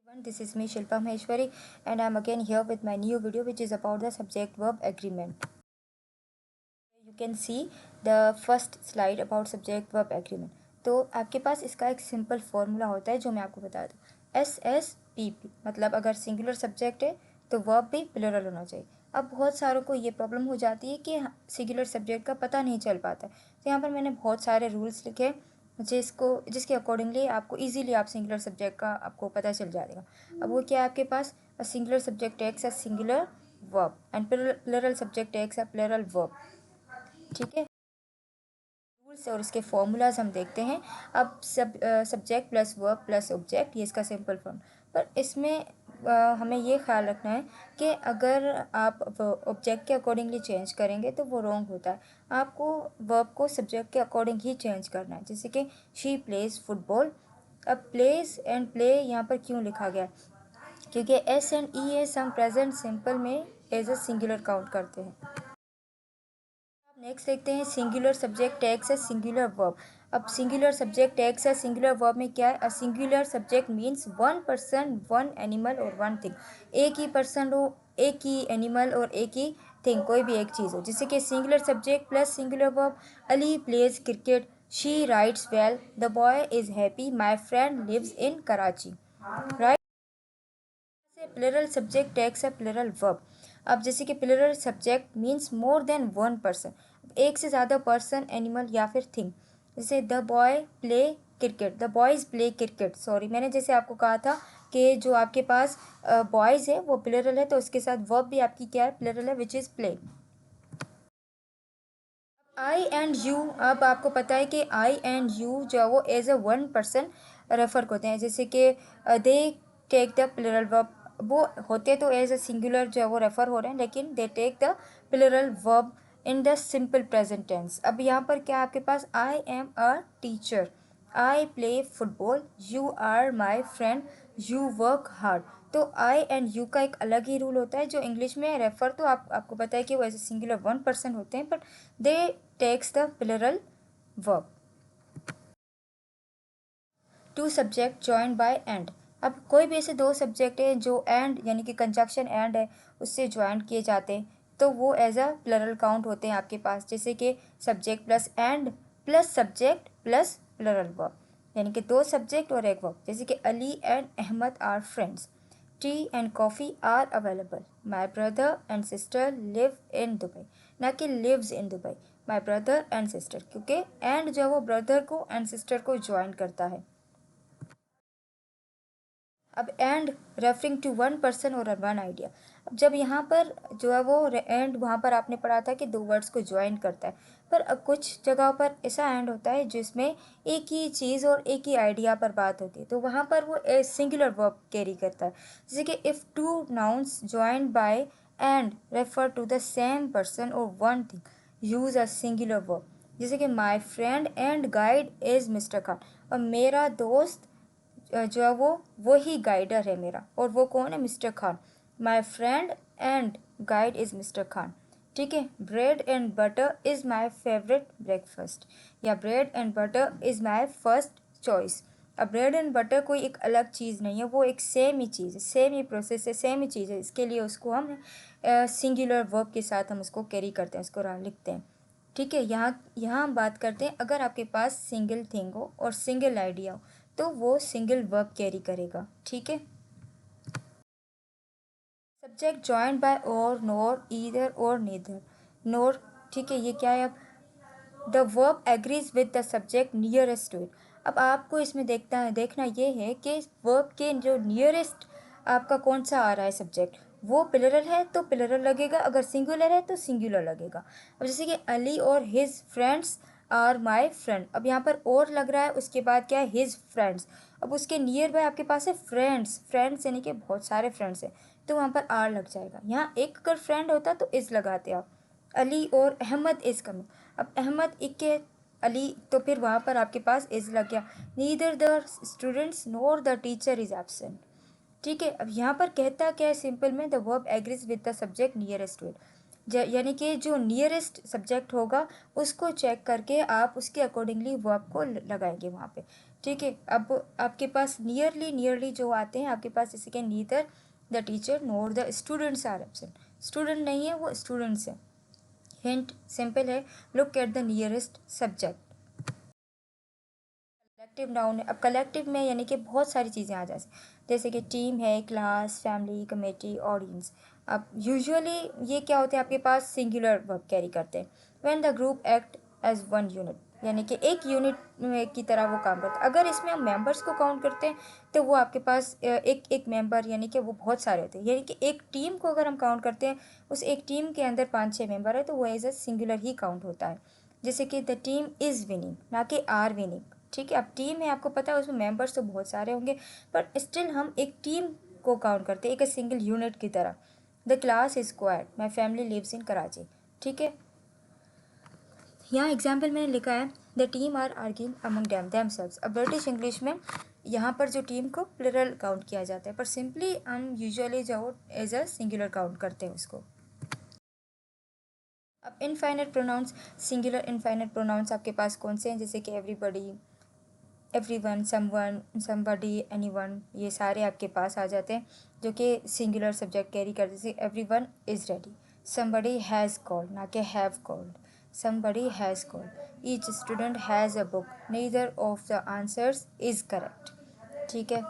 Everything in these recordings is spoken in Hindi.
Everyone, this is me Shilpa Maheshwari and I'm again here with my new video which is about the subject verb agreement. You can see the first slide about subject verb agreement. तो आपके पास इसका एक सिंपल फॉर्मूला होता है जो मैं आपको बता दूँ। SSPP मतलब अगर सिंगुलर सब्जेक्ट है तो वर्ब भी प्लूरल होना चाहिए। अब बहुत सारों को ये प्रॉब्लम हो जाती है कि सिंगुलर सब्जेक्ट का पता नहीं चल पाता है। तो यहाँ पर मैंने बहुत सारे रूल्स लिखे जिसके अकॉर्डिंगली आपको इजीली आप सिंगुलर सब्जेक्ट का आपको पता चल जाएगा। अब वो क्या है आपके पास a singular subject takes a singular verb and plural subject takes a plural verb. ठीक है, रूल्स और इसके फॉर्मूलाज हम देखते हैं। अब subject plus verb plus object ये इसका सिंपल फॉर्म। पर इसमें हमें ये ख्याल रखना है कि अगर आप ऑब्जेक्ट के अकॉर्डिंगली चेंज करेंगे तो वो रॉन्ग होता है। आपको वर्ब को सब्जेक्ट के अकॉर्डिंग ही चेंज करना है। जैसे कि शी प्लेज फुटबॉल। अब प्लेज एंड प्ले यहाँ पर क्यों लिखा गया? क्योंकि एस एंड ई एस हम प्रेजेंट सिंपल में एज ए सिंगुलर काउंट करते हैं। नेक्स्ट देखते हैं singular subject takes a singular verb. अब singular subject takes a singular verb में क्या है? A singular subject means one person one animal और वन थिंग। एक ही पर्सन हो, एक ही एनिमल और एक ही थिंग, कोई भी एक चीज़ हो। जैसे कि singular subject plus singular verb. Ali plays cricket, she writes well, the boy is happy, my friend lives in Karachi. Right, plural subject takes a plural verb. अब जैसे कि plural subject means more than one person, एक से ज़्यादा पर्सन एनिमल या फिर थिंग। जैसे the boy play cricket, the boys play cricket. Sorry, मैंने जैसे आपको कहा था कि जो आपके पास बॉयज़ है वो प्लूरल है तो उसके साथ वर्ब भी आपकी क्या है? प्लूरल है, which is play. I and you, अब आपको पता है कि आई एंड यू जो है वो as a one person refer होते हैं। जैसे कि they take the plural verb, वो होते तो एज अ सिंगुलर जो है वो रेफर हो रहे हैं, लेकिन they take the plural verb in the simple present tense. अब यहाँ पर क्या आपके पास? I am a teacher, I play football, you are my friend, you work hard. तो आई एंड यू का एक अलग ही रूल होता है जो इंग्लिश में रेफर तो आपको पता है कि वो ऐसे सिंगुलर वन पर्सन होते हैं, but they takes the plural verb. Two subject joined by and. अब कोई भी ऐसे दो सब्जेक्ट है जो एंड यानी कि कंजक्शन एंड है उससे ज्वाइन किए जाते हैं तो वो एज अ प्लूरल काउंट होते हैं आपके पास। जैसे कि subject plus and plus subject plus plural verb, यानी कि दो सब्जेक्ट और एक वर्ब। जैसे कि Ali and Ahmed are friends, tea and coffee are available, my brother and sister live in Dubai, ना कि lives in Dubai. My brother and sister, क्योंकि एंड जो है वो ब्रदर को एंड सिस्टर को ज्वाइन करता है। अब and referring to one person और वन आइडिया। अब जब यहाँ पर जो है वो एंड वहाँ पर आपने पढ़ा था कि दो वर्ड्स को ज्वाइन करता है, पर अब कुछ जगह पर ऐसा एंड होता है जिसमें एक ही चीज़ और एक ही आइडिया पर बात होती है तो वहाँ पर वो ए सिंगुलर वर्ब कैरी करता है। जैसे कि if two nouns joined by and refer to the same person और one thing, use a singular verb. जैसे कि my friend and guide is mister Khan, और मेरा दोस्त जो है वो ही गाइडर है मेरा, और वो कौन है? Mister Khan. My friend and guide is mister Khan. ठीक है, bread and butter is my favourite breakfast, या bread and butter is my first choice. अब ब्रेड एंड बटर कोई एक अलग चीज़ नहीं है, वो एक सेम ही चीज़ है, सेम ही प्रोसेस है, सेम ही चीज़ है। इसके लिए उसको हम सिंगुलर वर्ब के साथ हम उसको कैरी करते हैं, उसको लिखते हैं। ठीक है, यहाँ हम बात करते हैं अगर आपके पास सिंगल थिंग हो और सिंगल आइडिया हो तो वो सिंगल वर्ब कैरी करेगा। ठीक है, सब्जेक्ट जॉइंड बाय और, नोर, ईदर और नीदर। नोर, ठीक है, ये क्या है? अब the verb agrees with the subject nearest to it. अब आपको इसमें देखना ये है कि वर्ब के जो नियरेस्ट आपका कौन सा आ रहा है सब्जेक्ट, वो प्लूरल है तो प्लूरल लगेगा, अगर सिंगुलर है तो सिंगुलर लगेगा। अब जैसे कि अली और his friends are my friend, अब यहाँ पर और लग रहा है, उसके बाद क्या है? His friends. अब उसके नियर बाय आपके पास है फ्रेंड्स, फ्रेंड्स यानी कि बहुत सारे फ्रेंड्स हैं तो वहाँ पर आर लग जाएगा। यहाँ एक अगर फ्रेंड होता तो इज़ लगाते आप। अली और अहमद इज़ कमिंग, अब अहमद एक के अली तो फिर वहाँ पर आपके पास इज़ लग गया। Neither the students NOR the teacher is absent. ठीक है, अब यहाँ पर कहता क्या है सिंपल में? The verb agrees with the subject nearest to it, यानी कि जो नियरेस्ट सब्जेक्ट होगा उसको चेक करके आप उसके अकॉर्डिंगली वर्ब को लगाएंगे वहाँ पे। ठीक है। अब आपके पास नियरली जो आते हैं आपके पास, जैसे कि neither the teacher nor the students are absent, student नहीं है वो स्टूडेंट्स है। हिंट सिंपल है, look at the nearest subject. Collective noun है। अब कलेक्टिव में यानी कि बहुत सारी चीज़ें आ जाती हैं, जैसे कि टीम है, क्लास, फैमिली, कमेटी, ऑडियंस। अब यूजुअली ये क्या होते हैं आपके पास, सिंगुलर वर्ब कैरी करते हैं। When the group act as one unit, यानी कि एक यूनिट की तरह वो काम करते हैं। अगर इसमें हम मेंबर्स को काउंट करते हैं तो वो आपके पास एक एक मेंबर, यानी कि वो बहुत सारे होते हैं। यानी कि एक टीम को अगर हम काउंट करते हैं, उस एक टीम के अंदर 5-6 मेंबर है, तो वो एज ए सिंगुलर ही काउंट होता है। जैसे कि द टीम इज़ विनिंग, ना कि आर विनिंग। ठीक है। अब टीम है, आपको पता है उसमें मेंबर्स तो बहुत सारे होंगे, बट स्टिल हम एक टीम को काउंट करते हैं, एक सिंगल यूनिट की तरह। The class is quiet, my family lives in Karachi. ठीक है। यहाँ एग्जाम्पल मैंने लिखा है, the team are arguing among themselves. अब ब्रिटिश इंग्लिश में यहाँ पर जो टीम को प्लुरल काउंट किया जाता है, पर सिंपली हम यूजुअली जो एज अ सिंगुलर काउंट करते हैं उसको। अब infinite pronouns, singular infinite pronouns आपके पास कौन से हैं, जैसे कि everybody, everyone, someone, somebody, anyone, ये सारे आपके पास आ जाते हैं जो कि सिंगुलर सब्जेक्ट कैरी करते हैं। जैसे everyone is ready, somebody has called, ना कि have called, somebody has called, each student has a book, neither of the answers is correct. ठीक है।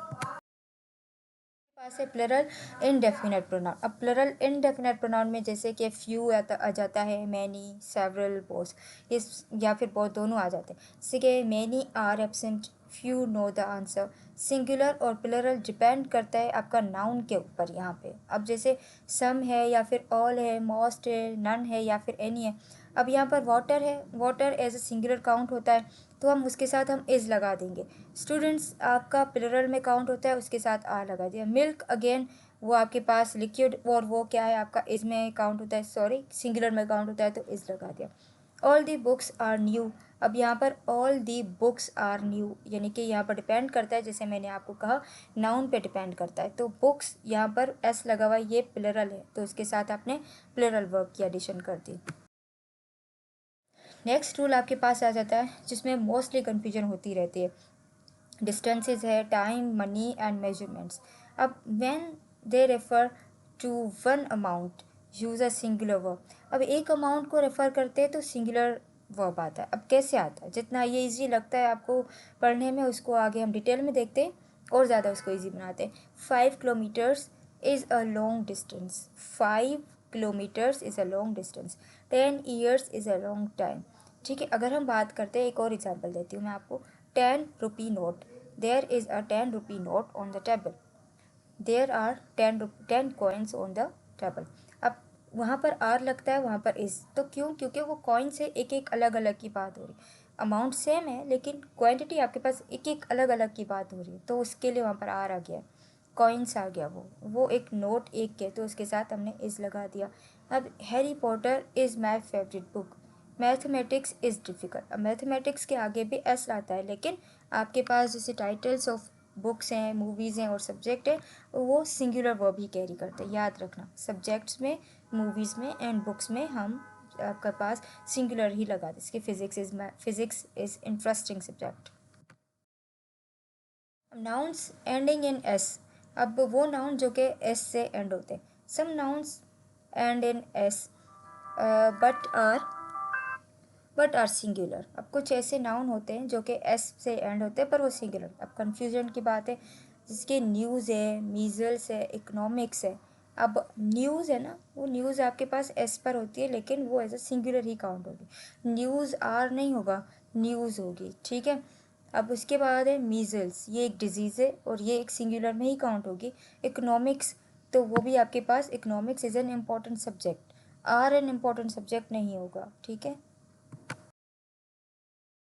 पास है प्लरल इनडेफिनेट प्रोनाउन। अब प्लरल इनडेफिनेट प्रोनाउन में जैसे कि फ्यू आ जाता है, मैनी, सेवरल, बोथ, इस या फिर बहुत दोनों आ जाते हैं। जैसे कि many are absent, few know the answer. Singular और प्लरल डिपेंड करता है आपका नाउन के ऊपर यहाँ पे। अब जैसे सम है या फिर ऑल है, मोस्ट है, नन है या फिर एनी है। अब यहाँ पर वाटर है, water as a singular count होता है, तो हम उसके साथ हम इज़ लगा देंगे। स्टूडेंट्स आपका प्लुरल में काउंट होता है, उसके साथ आर लगा दिया। मिल्क अगेन वो आपके पास लिक्विड, और वो क्या है आपका इज़ में काउंट होता है, सॉरी सिंगुलर में काउंट होता है, तो इज़ लगा दिया। All the books are new. अब यहाँ पर all the books are new, यानी कि यहाँ पर डिपेंड करता है, जैसे मैंने आपको कहा नाउन पे डिपेंड करता है। तो बुक्स यहाँ पर एस लगा हुआ, ये प्लुरल है, तो उसके साथ आपने प्लुरल वर्ब की एडिशन कर दी। नेक्स्ट रूल आपके पास आ जाता है जिसमें मोस्टली कन्फ्यूजन होती रहती है। डिस्टेंसेस है, टाइम, मनी एंड मेजरमेंट्स। अब when they refer to one amount use a singular verb. अब एक अमाउंट को रेफ़र करते हैं तो सिंगुलर वर्ब आता है। अब कैसे आता है, जितना ये इजी लगता है आपको पढ़ने में, उसको आगे हम डिटेल में देखते हैं और ज़्यादा उसको इजी बनाते हैं। 5 kilometres is a long distance, 5 kilometres is a long distance, 10 years is a long time. ठीक है। अगर हम बात करते हैं, एक और एग्जाम्पल देती हूँ मैं आपको। 10 rupee note, there is a 10 rupee note on the table, there are 10 coins on the table। अब वहाँ पर आर लगता है, वहाँ पर इज़, तो क्यों, क्योंकि वो कॉइन से एक एक अलग अलग की बात हो रही। अमाउंट सेम है लेकिन क्वांटिटी आपके पास एक एक अलग अलग की बात हो रही है, तो उसके लिए वहाँ पर आर आ गया, कॉइन्स आ गया। वो एक नोट एक के, तो उसके साथ हमने इज़ लगा दिया। अब Harry Potter is my favourite book, mathematics is difficult. अब मैथमेटिक्स के आगे भी एस आता है, लेकिन आपके पास जैसे टाइटल्स ऑफ बुक्स हैं, मूवीज़ हैं और सब्जेक्ट है, वो सिंगुलर वर्ब ही कैरी करते हैं। याद रखना, सब्जेक्ट्स में, मूवीज़ में एंड बुक्स में हम आपके पास सिंगुलर ही लगा दें। इसके physics is interesting subject. Nouns ending in S. अब वो नाउन जो कि एस से एंड होते हैं। Some nouns end in S but are singular. अब कुछ ऐसे नाउन होते हैं जो कि एस से एंड होते हैं पर वो सिंगुलर। अब कन्फ्यूजन की बात है, जिसके न्यूज़ है, मीज़ल्स है, इकोनॉमिक्स है। अब न्यूज़ है ना, वो न्यूज़ आपके पास एस पर होती है, लेकिन वो एज अ सिंगुलर ही काउंट होगी। न्यूज़ आर नहीं होगा, न्यूज़ होगी। ठीक है। अब उसके बाद है मीज़ल्स, ये एक डिजीज़ है और ये एक सिंगुलर में ही काउंट होगी। इकोनॉमिक्स, तो वो भी आपके पास, economics is an important subject, are an important subject नहीं होगा। ठीक है।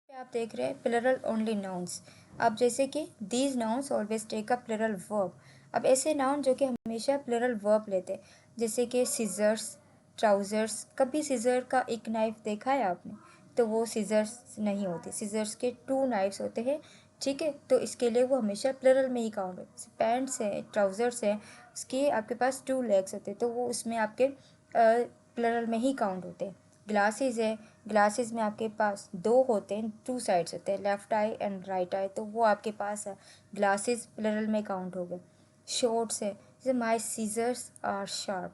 आप देख रहे हैं प्लरल ओनली नाउन्स। अब जैसे कि these nouns always take a plural verb. अब ऐसे नाउन जो कि हमेशा प्लरल वर्ब लेते हैं, जैसे कि सीजर्स, ट्राउज़र्स। कभी सीजर का एक नाइफ देखा है आपने, तो वो सीजर्स नहीं होते, सीजर्स के 2 नाइफ्स होते हैं। ठीक है। तो इसके लिए वो हमेशा प्लरल में ही काउंट होते हैं। पैंट्स हैं, ट्राउज़र्स हैं, उसके आपके पास 2 लेग्स होते हैं, तो वो उसमें आपके प्लरल में ही काउंट होते हैं। ग्लासेस है, ग्लासेस में आपके पास दो होते हैं, टू साइड्स होते हैं, left I and right I, तो वो आपके पास है, ग्लासेस प्लरल में काउंट हो गए। शॉर्ट्स है, जैसे my scissors are sharp,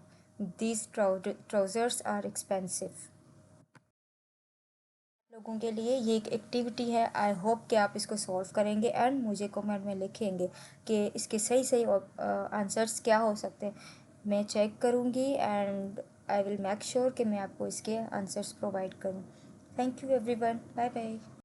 these trousers are expensive. लोगों के लिए ये एक एक्टिविटी है। आई होप कि आप इसको सॉल्व करेंगे एंड मुझे कमेंट में लिखेंगे कि इसके सही सही आंसर्स क्या हो सकते हैं। मैं चेक करूँगी and I will make sure कि मैं आपको इसके आंसर्स प्रोवाइड करूँ। Thank you everyone, bye bye.